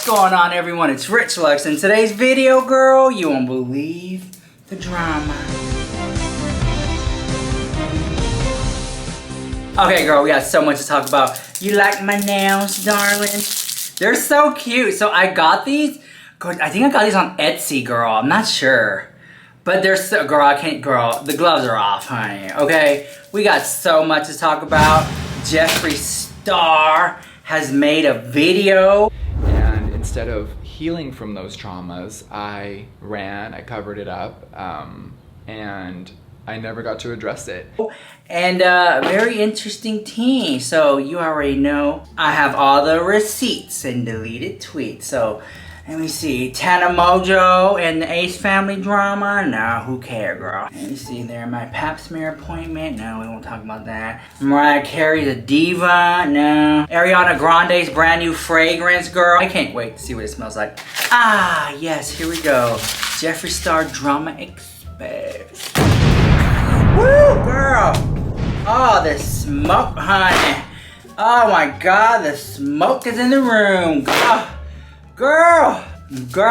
What's going on, everyone? It's Rich Lux. In today's video, girl, you won't believe the drama. Okay, girl, we got so much to talk about. You like my nails, darling? They're so cute. So I got these. Girl, I think I got these on Etsy, girl. I'm not sure. But they're so, girl, I can't, girl. The gloves are off, honey. Okay? We got so much to talk about. Jeffree Star has made a video. And instead of healing from those traumas, I covered it up, and I never got to address it. And very interesting teen. So you already know I have all the receipts and deleted tweets. So let me see, Tana Mojo and the Ace family drama. No, who cares, girl? Let me see there, my pap smear appointment. No, we won't talk about that. Mariah Carey, the diva. No. Ariana Grande's brand new fragrance, girl. I can't wait to see what it smells like. Ah, yes, here we go. Jeffree Star drama exposed. Woo, girl. Oh, the smoke, honey. Oh my God, the smoke is in the room. Girl,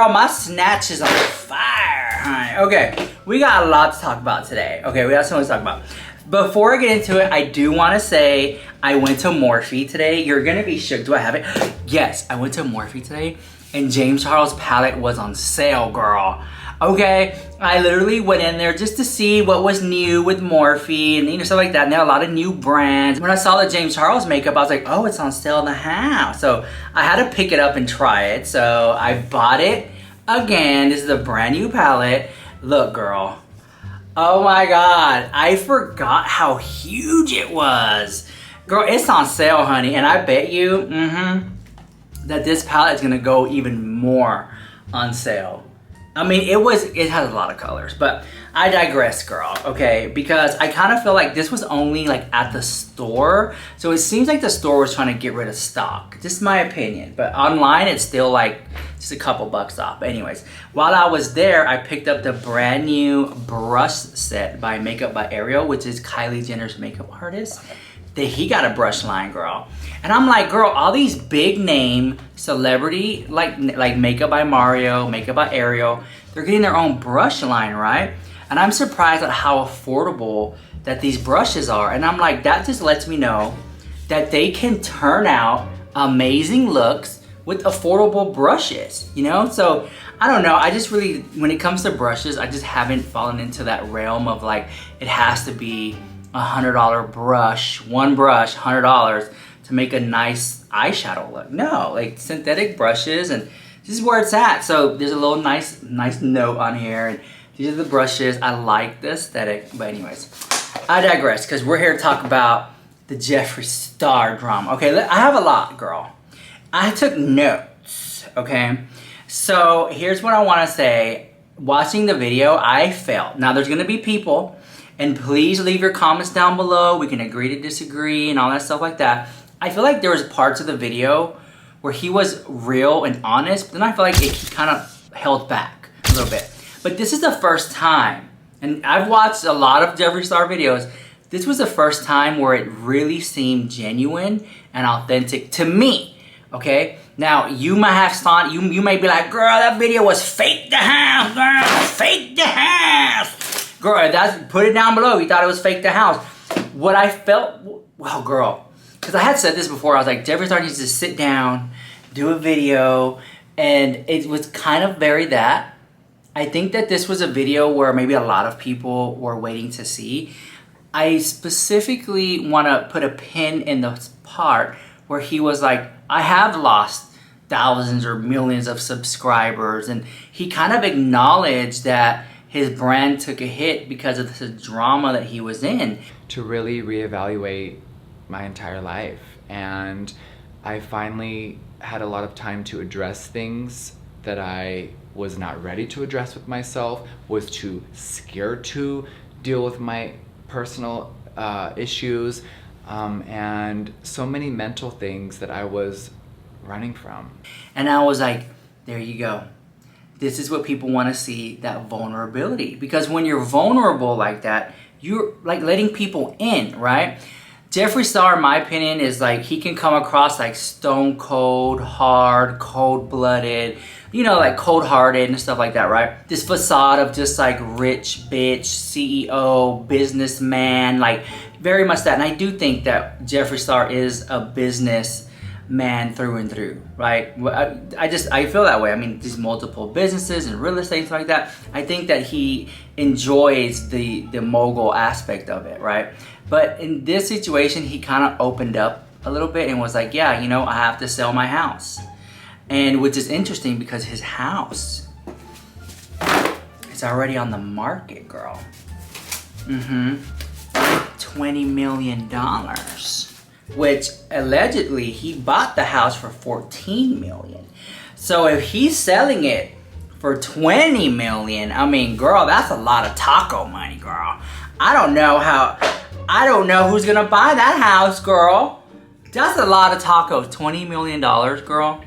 my snatch is on fire, honey. Okay, we got a lot to talk about today. Okay, we got so much to talk about. Before I get into it, I do want to say I went to Morphe today. You're gonna be shook. Do I have it? Yes, I went to Morphe today, and James Charles palette was on sale, girl. Okay, I literally went in there just to see what was new with Morphe and stuff like that. And they had a lot of new brands. When I saw the James Charles makeup, I was like, oh, it's on sale in the house. So I had to pick it up and try it. So I bought it again. This is a brand new palette. Look, girl. Oh my God, I forgot how huge it was. Girl, it's on sale, honey. And I bet you that this palette is gonna go even more on sale. I mean, it has a lot of colors, but I digress, girl, okay? Because I kind of feel like this was only like at the store. So it seems like the store was trying to get rid of stock. Just my opinion. But online, it's still like just a couple bucks off. But anyways, while I was there, I picked up the brand new brush set by Makeup by Ariel, which is Kylie Jenner's makeup artist. He got a brush line, girl. And I'm like, girl, all these big name celebrity, like Makeup by Mario, Makeup by Ariel, they're getting their own brush line, right? And I'm surprised at how affordable that these brushes are. And I'm like, that just lets me know that they can turn out amazing looks with affordable brushes, you know? So I don't know, I just really, when it comes to brushes, I just haven't fallen into that realm of like, it has to be $100 brush, one brush, $100 to make a nice eyeshadow look. No, like synthetic brushes, and this is where it's at. So there's a little nice note on here, and these are the brushes. I like the aesthetic, but anyways, I digress because we're here to talk about the Jeffree Star drama. Okay, I have a lot, girl. I took notes, okay? So here's what I want to say. Watching the video, I felt, now there's gonna be people, and please leave your comments down below. We can agree to disagree and all that stuff like that. I feel like there was parts of the video where he was real and honest, but then I feel like he kind of held back a little bit. But this is the first time, and I've watched a lot of Jeffree Star videos. This was the first time where it really seemed genuine and authentic to me, okay? Now, you might have thought, you may be like, girl, that video was fake the house, girl, fake the house. Girl, put it down below. You thought it was fake the house. What I felt, well, girl, because I had said this before. I was like, Jeffree Star needs to sit down, do a video, and it was kind of very that. I think that this was a video where maybe a lot of people were waiting to see. I specifically want to put a pin in the part where he was like, I have lost thousands or millions of subscribers, and he kind of acknowledged that his brand took a hit because of the drama that he was in. To really reevaluate my entire life. And I finally had a lot of time to address things that I was not ready to address with myself, was too scared to deal with my personal issues, and so many mental things that I was running from. And I was like, there you go. This is what people want to see, that vulnerability. Because when you're vulnerable like that, you're like letting people in, right? Jeffree Star, in my opinion, is like, he can come across like stone cold, hard, cold-blooded, you know, like cold-hearted and stuff like that, right? This facade of just like rich bitch, CEO, businessman, like very much that. And I do think that Jeffree Star is a businessman through and through, right? I feel that way. I mean, these multiple businesses and real estate and stuff like that. I think that he enjoys the mogul aspect of it, right? But in this situation, he kind of opened up a little bit and was like, yeah, you know, I have to sell my house. And which is interesting because his house is already on the market, girl. $20 million. Which allegedly he bought the house for $14 million. So if he's selling it for $20 million, I mean, girl, that's a lot of taco money, girl. I don't know who's gonna buy that house, girl. That's a lot of tacos. $20 million, girl.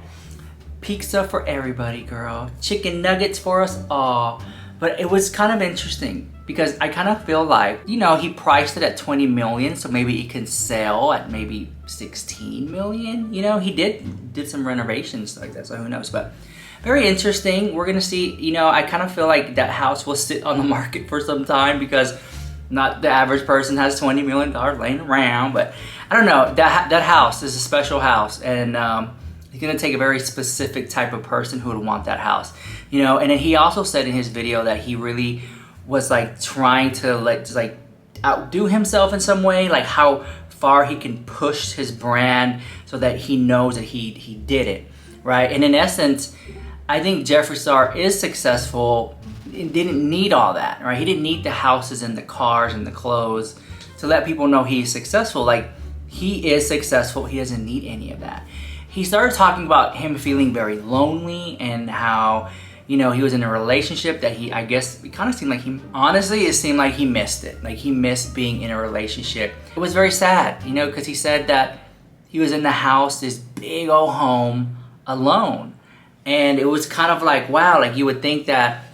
Pizza for everybody, girl. Chicken nuggets for us all. But it was kind of interesting because I kind of feel like, you know, he priced it at 20 million, so maybe it can sell at maybe 16 million. You know, he did some renovations like that, so who knows. But very interesting. We're gonna see, you know, I kind of feel like that house will sit on the market for some time because not the average person has $20 million laying around. But I don't know, that house is a special house, and it's gonna take a very specific type of person who would want that house, you know. And then he also said in his video that he really was like trying to like outdo himself in some way, like how far he can push his brand so that he knows that he did it, right? And in essence, I think Jeffree Star is successful. He didn't need all that, right? He didn't need the houses and the cars and the clothes to let people know he's successful. Like, he is successful. He doesn't need any of that. He started talking about him feeling very lonely and how, you know, he was in a relationship that I guess it kind of seemed like it seemed like he missed it. Like, he missed being in a relationship. It was very sad, you know, because he said that he was in the house, this big old home, alone. And it was kind of like, wow, like you would think that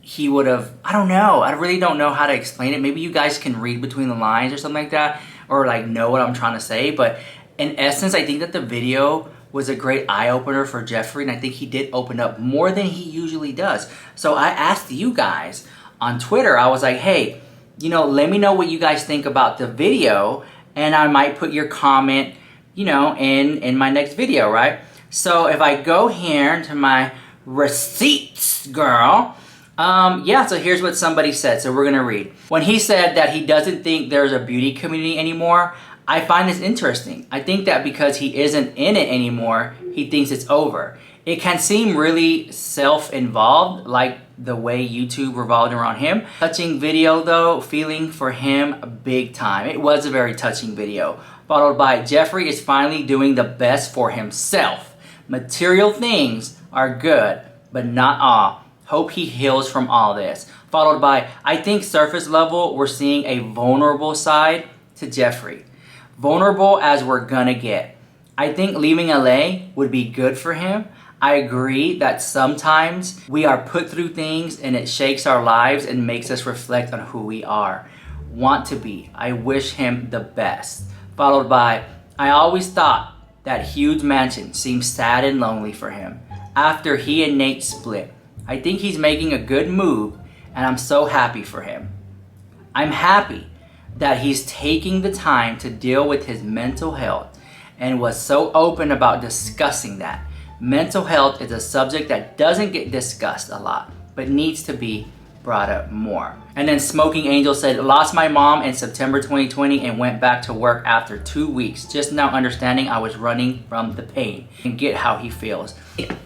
he would have, I don't know, I really don't know how to explain it. Maybe you guys can read between the lines or something like that, or like know what I'm trying to say. But in essence, I think that the video was a great eye-opener for Jeffree, and I think he did open up more than he usually does. So I asked you guys on Twitter, I was like, hey, you know, let me know what you guys think about the video, and I might put your comment, you know, in my next video, right? So if I go here into my receipts, girl, yeah, so here's what somebody said, so we're gonna read. When he said that he doesn't think there's a beauty community anymore, I find this interesting. I think that because he isn't in it anymore, he thinks it's over. It can seem really self-involved, like the way YouTube revolved around him. Touching video though, feeling for him big time. It was a very touching video. Followed by, Jeffree is finally doing the best for himself. Material things are good, but not all. Hope he heals from all this. Followed by, I think surface level, we're seeing a vulnerable side to Jeffree. Vulnerable as we're gonna get. I think leaving LA would be good for him. I agree that sometimes we are put through things and it shakes our lives and makes us reflect on who we are. Want to be. I wish him the best. Followed by, I always thought that huge mansion seemed sad and lonely for him after he and Nate split. I think he's making a good move and I'm so happy for him. I'm happy that he's taking the time to deal with his mental health and was so open about discussing that. Mental health is a subject that doesn't get discussed a lot, but needs to be brought up more. And then Smoking Angel said, lost my mom in September 2020 and went back to work after 2 weeks. Just now understanding I was running from the pain, and get how he feels.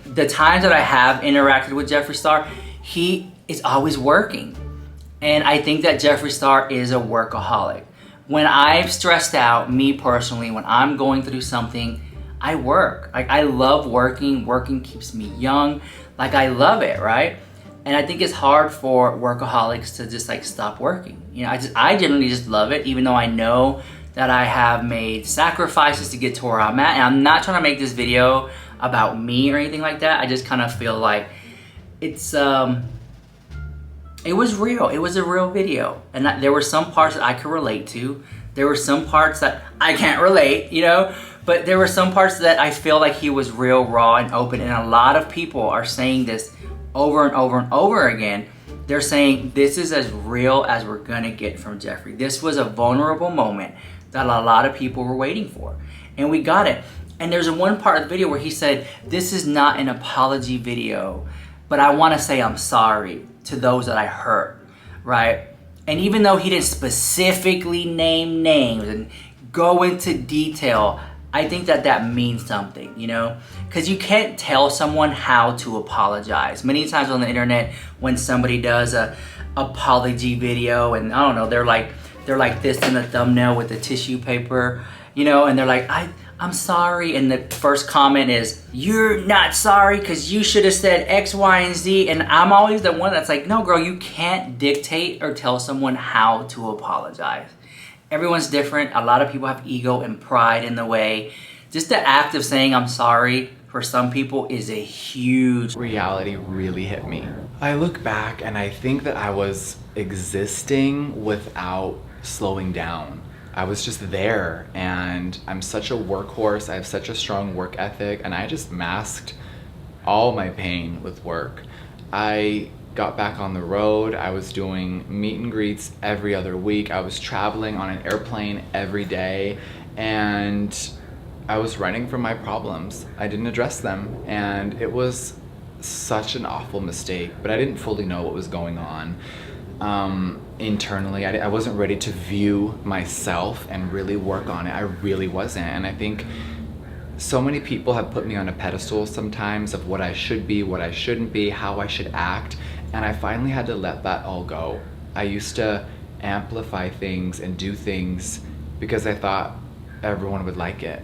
The times that I have interacted with Jeffree Star, he is always working. And I think that Jeffree Star is a workaholic. When I've stressed out, me personally, when I'm going through something, I work. Like, I love working. Working keeps me young. Like, I love it, right? And I think it's hard for workaholics to just like stop working. You know, I generally just love it, even though I know that I have made sacrifices to get to where I'm at. And I'm not trying to make this video about me or anything like that. I just kind of feel like it's, it was real. It was a real video. And there were some parts that I could relate to. There were some parts that I can't relate, you know, but there were some parts that I feel like he was real, raw, and open. And a lot of people are saying this over and over and over again. They're saying this is as real as we're gonna get from Jeffree. This was a vulnerable moment that a lot of people were waiting for. And we got it. And there's one part of the video where he said, this is not an apology video, but I wanna say I'm sorry to those that I hurt, right? And even though he didn't specifically name names and go into detail, I think that that means something, you know? Because you can't tell someone how to apologize. Many times on the internet, when somebody does a apology video, and I don't know, they're like this in the thumbnail with the tissue paper, you know, and they're like, I'm sorry, and the first comment is, you're not sorry because you should have said X, Y, and Z, and I'm always the one that's like, no girl, you can't dictate or tell someone how to apologize. Everyone's different. A lot of people have ego and pride in the way. Just the act of saying I'm sorry for some people is a huge... Reality really hit me. I look back and I think that I was existing without slowing down. I was just there, and I'm such a workhorse. I have such a strong work ethic, and I just masked all my pain with work. I got back on the road. I was doing meet and greets every other week. I was traveling on an airplane every day, and I was running from my problems. I didn't address them, and it was such an awful mistake, but I didn't fully know what was going on. Internally, I wasn't ready to view myself and really work on it. I really wasn't. And I think so many people have put me on a pedestal sometimes of what I should be, what I shouldn't be, how I should act. And I finally had to let that all go. I used to amplify things and do things because I thought everyone would like it.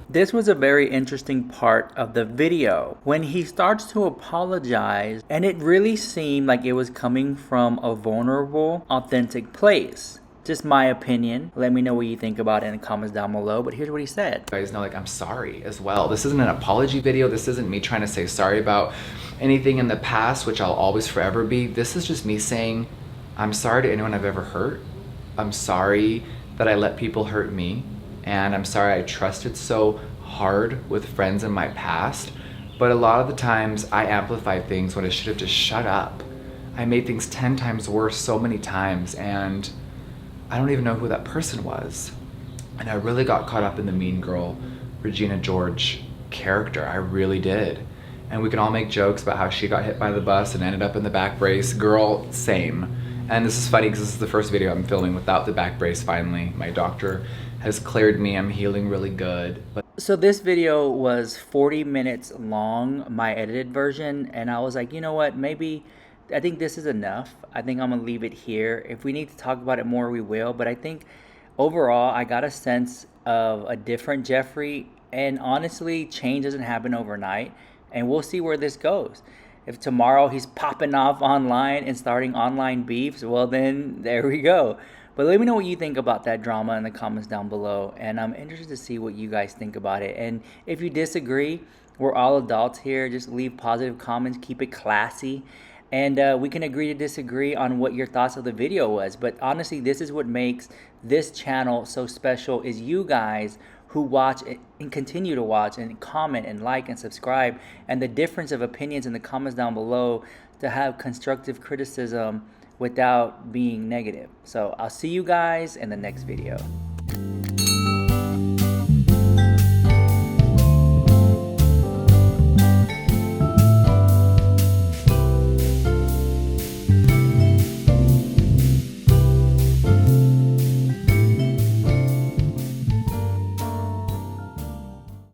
This was a very interesting part of the video when he starts to apologize, and it really seemed like it was coming from a vulnerable, authentic place. Just my opinion. Let me know what you think about it in the comments down below, but here's what he said. You guys know, like, I'm sorry as well. This isn't an apology video. This isn't me trying to say sorry about anything in the past, which I'll always forever be. This is just me saying I'm sorry to anyone I've ever hurt. I'm sorry that I let people hurt me. And I'm sorry I trusted so hard with friends in my past. But a lot of the times I amplified things when I should have just shut up. I made things 10 times worse so many times, and I don't even know who that person was. And I really got caught up in the mean girl, Regina George character. I really did. And we can all make jokes about how she got hit by the bus and ended up in the back brace. Girl, same. And this is funny because this is the first video I'm filming without the back brace finally. My doctor has cleared me. I'm healing really good. So this video was 40 minutes long, my edited version, and I was like, you know what, maybe I think this is enough. I think I'm gonna leave it here. If we need to talk about it more, we will, but I think overall I got a sense of a different Jeffree, and honestly, change doesn't happen overnight, and we'll see where this goes. If tomorrow he's popping off online and starting online beefs, well then, there we go. But let me know what you think about that drama in the comments down below. And I'm interested to see what you guys think about it. And if you disagree, we're all adults here. Just leave positive comments. Keep it classy. And we can agree to disagree on what your thoughts of the video was. But honestly, this is what makes this channel so special, is you guys who watch and continue to watch and comment and like and subscribe. And the difference of opinions in the comments down below to have constructive criticism without being negative. So I'll see you guys in the next video.